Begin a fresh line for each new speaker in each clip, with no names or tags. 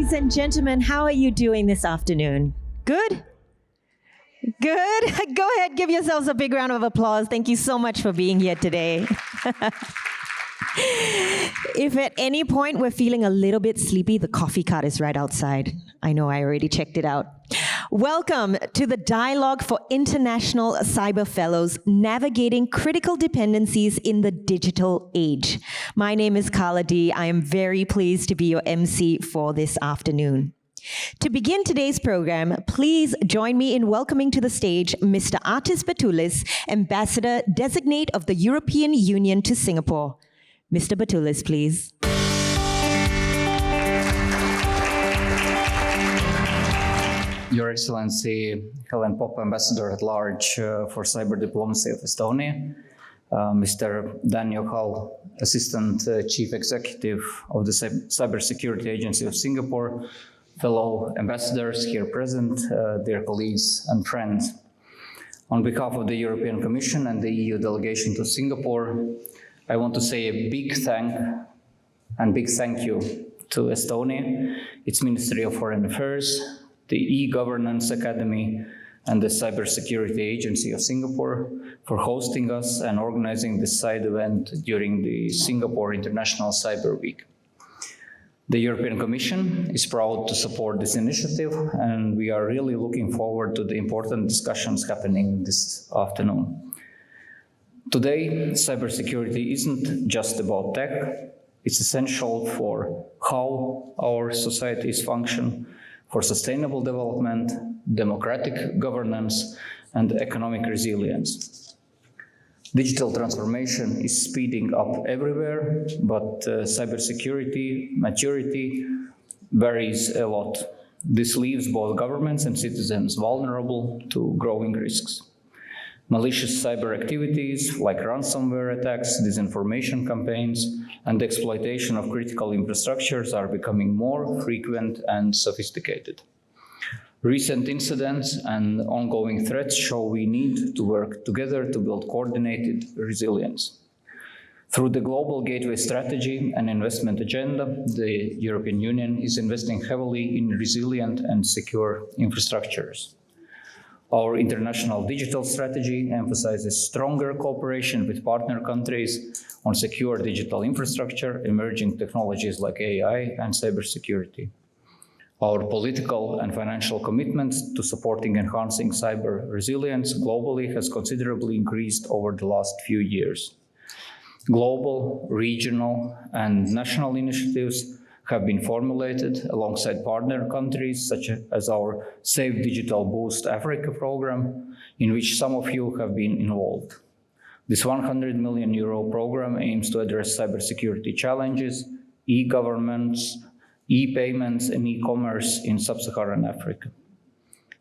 Ladies and gentlemen, how are you doing this afternoon? Good? Good? Go ahead, give yourselves a big round of applause. Thank you so much for being here today. If at any point we're feeling a little bit sleepy, the coffee cart is right outside. I know, I already checked it out. Welcome to the Dialogue for International Cyber Fellows, Navigating Critical Dependencies in the Digital Age. My name is Carla D. I am very pleased to be your MC for this afternoon. To begin today's program, please join me in welcoming to the stage Mr. Artis Batulis, Ambassador Designate of the European Union to Singapore. Mr. Batulis, please.
Your Excellency, Helen Popp, Ambassador at Large for Cyber Diplomacy of Estonia, Mr. Dan Jochal, Assistant Chief Executive of the Cybersecurity Agency of Singapore, fellow ambassadors here present, dear colleagues and friends. On behalf of the European Commission and the EU delegation to Singapore, I want to say a big thank you to Estonia, its Ministry of Foreign Affairs, the E-Governance Academy, and the Cybersecurity Agency of Singapore for hosting us and organizing this side event during the Singapore International Cyber Week. The European Commission is proud to support this initiative, and we are really looking forward to the important discussions happening this afternoon. Today, cybersecurity isn't just about tech. It's essential for how our societies function, for sustainable development, democratic governance, and economic resilience. Digital transformation is speeding up everywhere, but cybersecurity maturity varies a lot. This leaves both governments and citizens vulnerable to growing risks. Malicious cyber activities like ransomware attacks, disinformation campaigns, and exploitation of critical infrastructures are becoming more frequent and sophisticated. Recent incidents and ongoing threats show we need to work together to build coordinated resilience. Through the Global Gateway Strategy and Investment Agenda, the European Union is investing heavily in resilient and secure infrastructures. Our international digital strategy emphasizes stronger cooperation with partner countries on secure digital infrastructure, emerging technologies like AI and cybersecurity. Our political and financial commitments to supporting enhancing cyber resilience globally has considerably increased over the last few years. Global, regional, and national initiatives have been formulated alongside partner countries, such as our Safe Digital Boost Africa program, in which some of you have been involved. This €100 million program aims to address cybersecurity challenges, e-governments, e-payments, and e-commerce in sub-Saharan Africa.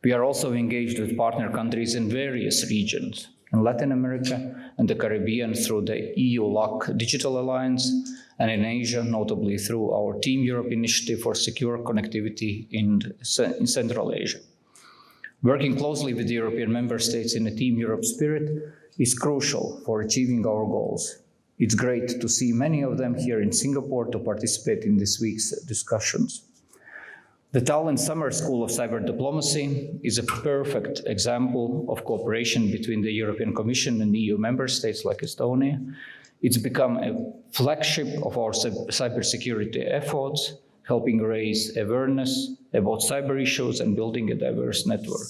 We are also engaged with partner countries in various regions, in Latin America and the Caribbean through the EU-LAC Digital Alliance, and in Asia, notably through our Team Europe initiative for secure connectivity in Central Asia. Working closely with the European member states in a Team Europe spirit is crucial for achieving our goals. It's great to see many of them here in Singapore to participate in this week's discussions. The Tallinn Summer School of Cyber Diplomacy is a perfect example of cooperation between the European Commission and EU member states like Estonia. It's become a flagship of our cybersecurity efforts, helping raise awareness about cyber issues and building a diverse network.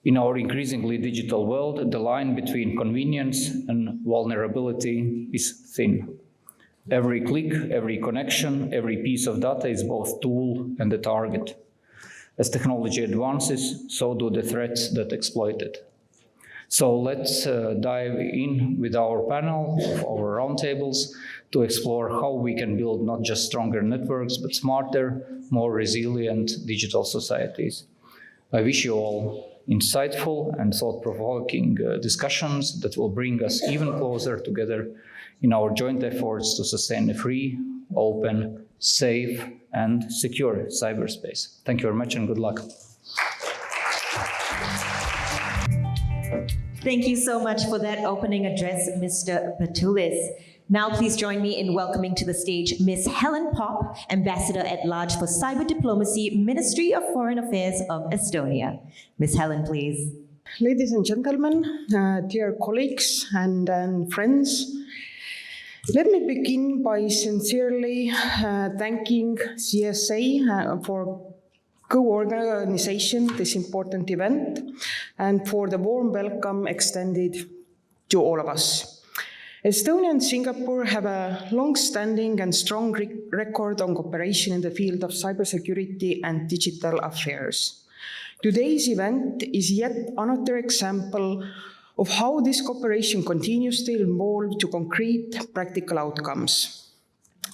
In our increasingly digital world, the line between convenience and vulnerability is thin. Every click, every connection, every piece of data is both tool and a target. As technology advances, so do the threats that exploit it. So let's dive in with our panel, our roundtables, to explore how we can build not just stronger networks, but smarter, more resilient digital societies. I wish you all insightful and thought-provoking discussions that will bring us even closer together in our joint efforts to sustain a free, open, safe, and secure cyberspace. Thank you very much and good luck.
Thank you so much for that opening address, Mr. Batulis. Now please join me in welcoming to the stage Ms. Helen Popp, Ambassador at Large for Cyber Diplomacy, Ministry of Foreign Affairs of Estonia. Ms. Helen, please.
Ladies and gentlemen, dear colleagues and friends, let me begin by sincerely thanking CSA for co-organization this important event and for the warm welcome extended to all of us. Estonia and Singapore have a long-standing and strong record on cooperation in the field of cybersecurity and digital affairs. Today's event is yet another example of how this cooperation continues to evolve to concrete practical outcomes.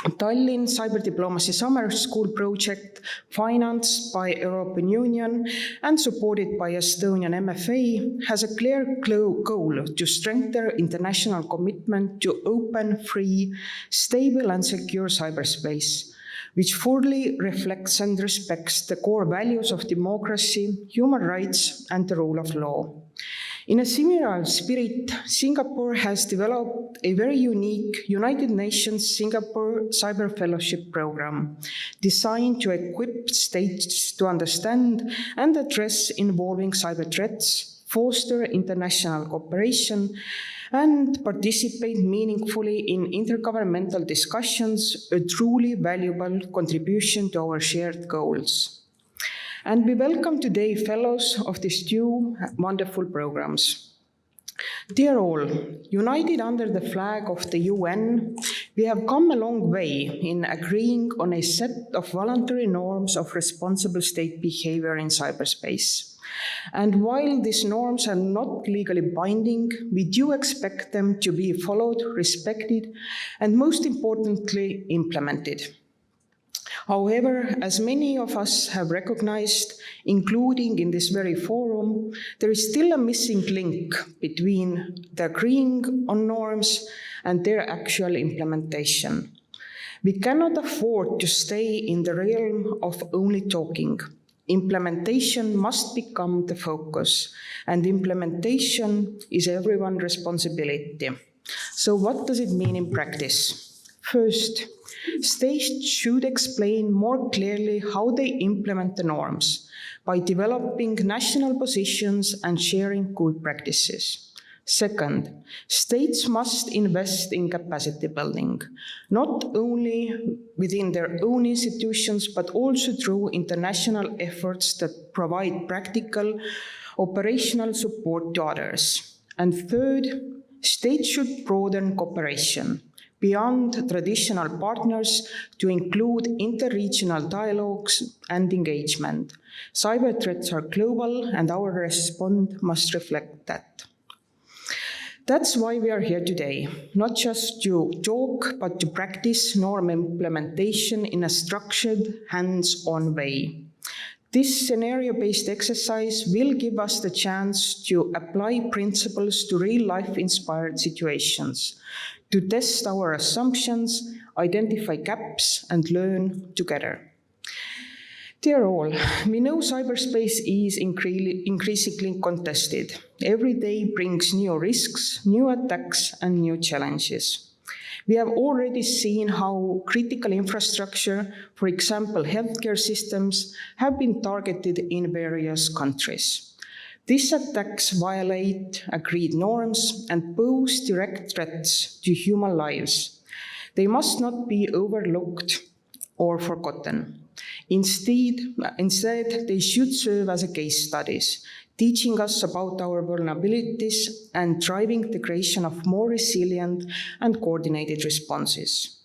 Tallinn Cyber Diplomacy Summer School project, financed by European Union and supported by Estonian MFA, has a clear goal to strengthen international commitment to open, free, stable and secure cyberspace, which fully reflects and respects the core values of democracy, human rights and the rule of law. In a similar spirit, Singapore has developed a very unique United Nations Singapore Cyber Fellowship Program designed to equip states to understand and address evolving cyber threats, foster international cooperation, and participate meaningfully in intergovernmental discussions, a truly valuable contribution to our shared goals. And we welcome today fellows of these two wonderful programs. Dear all, united under the flag of the UN, we have come a long way in agreeing on a set of voluntary norms of responsible state behavior in cyberspace. And while these norms are not legally binding, we do expect them to be followed, respected, and most importantly, implemented. However, as many of us have recognized, including in this very forum, there is still a missing link between the agreeing on norms and their actual implementation. We cannot afford to stay in the realm of only talking. Implementation must become the focus, and implementation is everyone's responsibility. So what does it mean in practice? First, states should explain more clearly how they implement the norms by developing national positions and sharing good practices. Second, states must invest in capacity building, not only within their own institutions, but also through international efforts that provide practical, operational support to others. And third, states should broaden cooperation beyond traditional partners to include interregional dialogues and engagement. Cyber threats are global, and our response must reflect that. That's why we are here today, not just to talk, but to practice norm implementation in a structured, hands-on way. This scenario-based exercise will give us the chance to apply principles to real-life inspired situations, to test our assumptions, identify gaps, and learn together. Dear all, we know cyberspace is increasingly contested. Every day brings new risks, new attacks, and new challenges. We have already seen how critical infrastructure, for example, healthcare systems, have been targeted in various countries. These attacks violate agreed norms and pose direct threats to human lives. They must not be overlooked or forgotten. Instead, they should serve as case studies, teaching us about our vulnerabilities and driving the creation of more resilient and coordinated responses.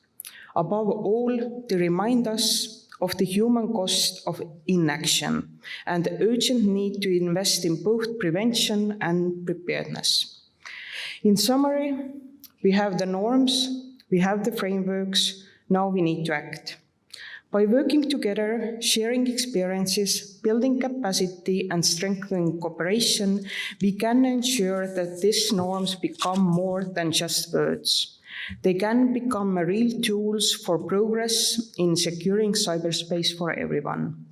Above all, they remind us of the human cost of inaction and the urgent need to invest in both prevention and preparedness. In summary, we have the norms, we have the frameworks, now we need to act. By working together, sharing experiences, building capacity, and strengthening cooperation, we can ensure that these norms become more than just words. They can become real tools for progress in securing cyberspace for everyone.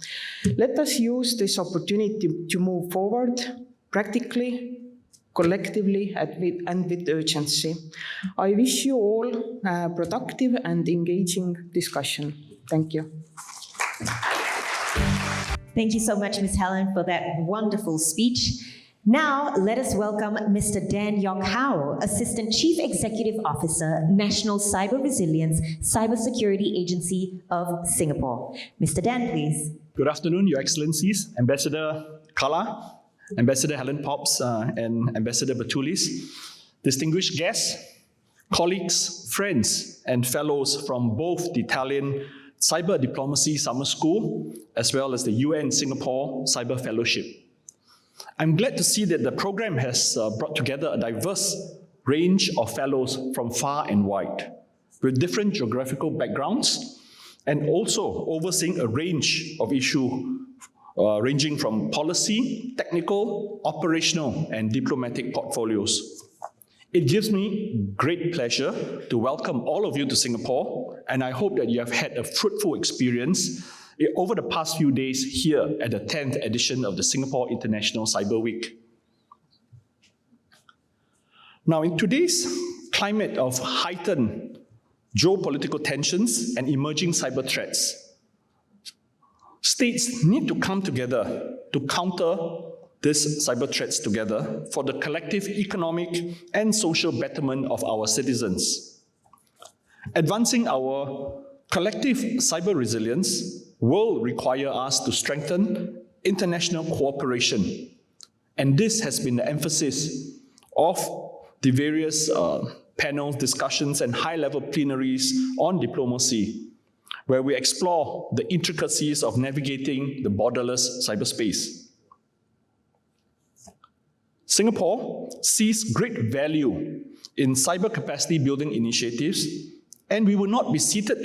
Let us use this opportunity to move forward practically, collectively and with urgency. I wish you all a productive and engaging discussion. Thank you.
Thank you so much, Ms. Helen, for that wonderful speech. Now, let us welcome Mr. Dan Yok Hao, Assistant Chief Executive Officer, National Cyber Resilience Cybersecurity Agency of Singapore. Mr. Dan, please.
Good afternoon, Your Excellencies, Ambassador Kala, Ambassador Helen Pops, and Ambassador Batulis, distinguished guests, colleagues, friends, and fellows from both the Tallinn Cyber Diplomacy Summer School, as well as the UN Singapore Cyber Fellowship. I'm glad to see that the program has brought together a diverse range of fellows from far and wide, with different geographical backgrounds, and also overseeing a range of issues ranging from policy, technical, operational, and diplomatic portfolios. It gives me great pleasure to welcome all of you to Singapore, and I hope that you have had a fruitful experience over the past few days here at the 10th edition of the Singapore International Cyber Week. Now, in today's climate of heightened geopolitical tensions and emerging cyber threats, states need to come together to counter these cyber threats together for the collective economic and social betterment of our citizens. Advancing our collective cyber resilience will require us to strengthen international cooperation. And this has been the emphasis of the various panels, discussions, and high-level plenaries on diplomacy, where we explore the intricacies of navigating the borderless cyberspace. Singapore sees great value in cyber capacity building initiatives, and we will not be seated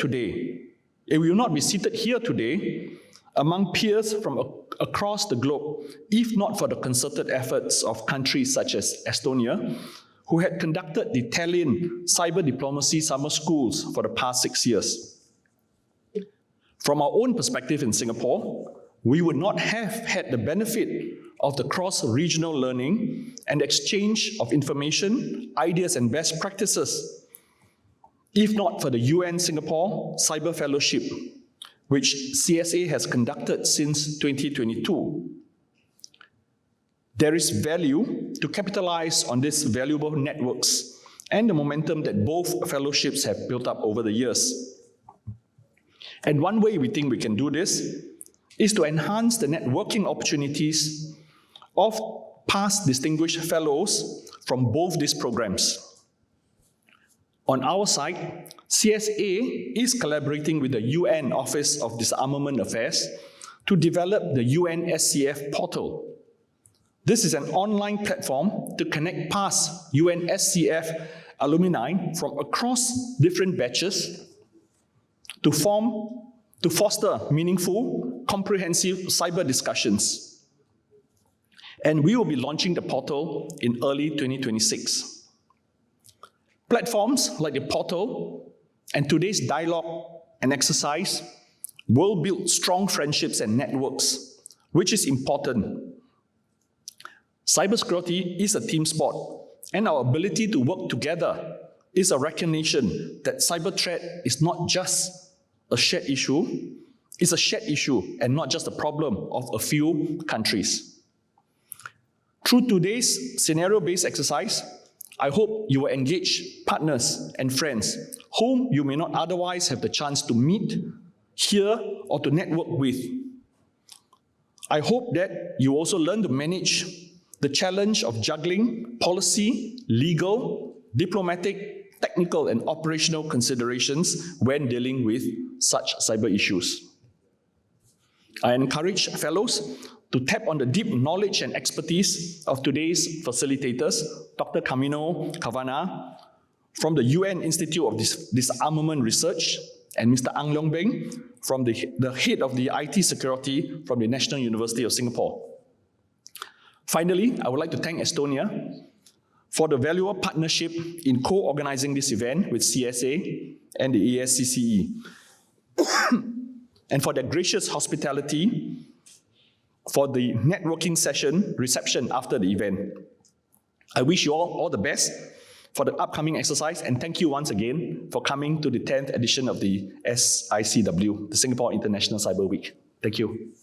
here today among peers from across the globe, if not for the concerted efforts of countries such as Estonia, who had conducted the Tallinn Cyber Diplomacy Summer Schools for the past 6 years. From our own perspective in Singapore, we would not have had the benefit of the cross-regional learning and exchange of information, ideas, and best practices, if not for the UN Singapore Cyber Fellowship, which CSA has conducted since 2022. There is value to capitalize on these valuable networks and the momentum that both fellowships have built up over the years. And one way we think we can do this is to enhance the networking opportunities of past distinguished fellows from both these programs. On our side, CSA is collaborating with the UN Office of Disarmament Affairs to develop the UN SCF portal. This is an online platform to connect past UN SCF alumni from across different batches to foster meaningful, comprehensive cyber discussions. And we will be launching the portal in early 2026. Platforms like the portal and today's dialogue and exercise will build strong friendships and networks, which is important. Cybersecurity is a team sport, and our ability to work together is a recognition that cyber threat is not just a shared issue, it's a shared issue and not just a problem of a few countries. Through today's scenario-based exercise, I hope you will engage partners and friends whom you may not otherwise have the chance to meet, hear, or to network with. I hope that you also learn to manage the challenge of juggling policy, legal, diplomatic, technical, and operational considerations when dealing with such cyber issues. I encourage fellows to tap on the deep knowledge and expertise of today's facilitators, Dr. Camino Cavana from the UN Institute of Disarmament Research, and Mr. Ang Leong Beng from the head of the IT security from the National University of Singapore. Finally, I would like to thank Estonia for the valuable partnership in co-organizing this event with CSA and the ASCCE, and for their gracious hospitality for the networking session reception after the event. I wish you all the best for the upcoming exercise, and thank you once again for coming to the 10th edition of the SICW, the Singapore International Cyber Week. Thank you.